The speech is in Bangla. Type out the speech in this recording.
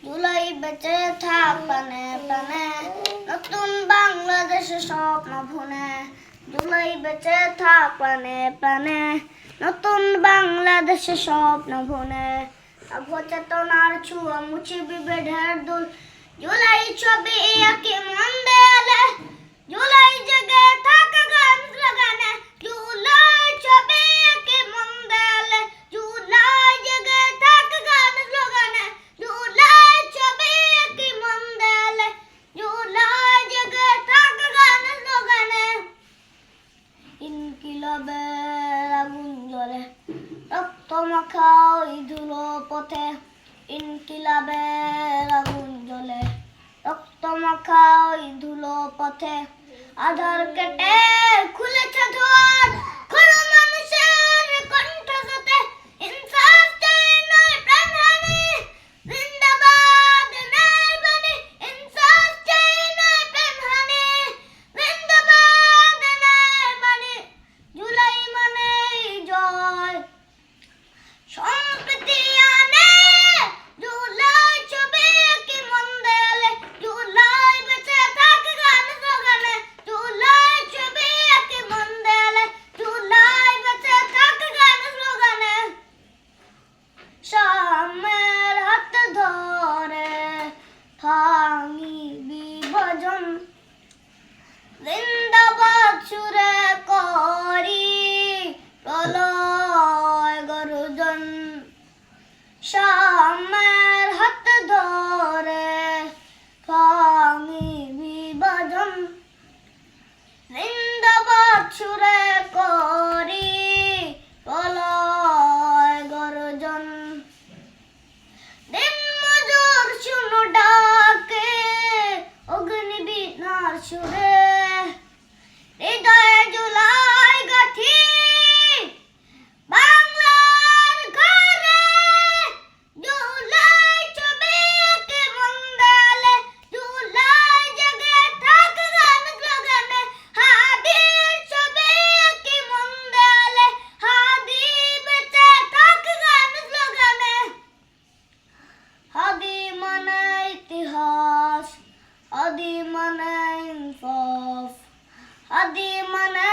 জুলাই বেঁচে থাক প্রাণে প্রাণে, নতুন বাংলাদেশের স্বপ্ন ভুনে। জুলাই বেঁচে থাক প্রাণে প্রাণে, নতুন বাংলাদেশের স্বপ্ন ভুনে। চেতনার ছোঁয়া মুছিবি বেঢের দুল, জুলাই ছবি আঁকি মন দেয়ালে। জুলাই জেগে থাক গান স্লোগানে, জুলাই ছবি আঁকি মন দেয়ালে। জুলাই জেগে থাক গান স্লোগানে, জুলাই ছবি আঁকি মন দেয়ালে। জুলাই জেগে থাক গান স্লোগানে। ইনকিলাবের আগুন জ্বলে, রক্ত মাখা ওই ধুলো পথে। ইনকিলাবের আগুন জ্বলে, রক্ত মাখা ওই ধুলো পথে। আধার কেটে খুলেছে দুয়ার, কোনো মানুষের কণ্ঠ যাতে। ইনসাফ চাই নয় প্রাণহানি, জিন্দাবাদ ন্যায় বাণী। ইনসাফ চাই নয় প্রাণহানি, জিন্দাবাদ ন্যায় বাণী। জুলাই মানেই জয়, সম্প্রীতি আনে। জুলাই ছবি আঁকি মন দেয়ালে, জুলাই বেঁচে থাক গান স্লোগানে। জুলাই ছবি আঁকি মন দেয়ালে, জুলাই বেঁচে থাক গান স্লোগানে। সাম্যের হাত ধরে ভাঙি বিভাজন, জিন্দাবাদ সুরে করি প্রলয় গর্জন। সাম্যের হাত ধরে ভাঙি বিভাজন, জিন্দাবাদ সুরে করি প্রলয় গর্জন। দিন মজুর শুনো ডাকে অগ্নিবীণার সুরে, হৃদয়ে জুলাই গাথি বাংলার ঘরে। জুলাই ছবি আঁকি মন দেয়ালে, জুলাই জেগে থাক গান স্লোগানে। হাদির ছবি আঁকি মন দেয়ালে, হাদি বেঁচে থাক গান স্লোগানে। হাদি মানে ইতিহাস, হাদি মানে ইনসাফ, হাদি মানে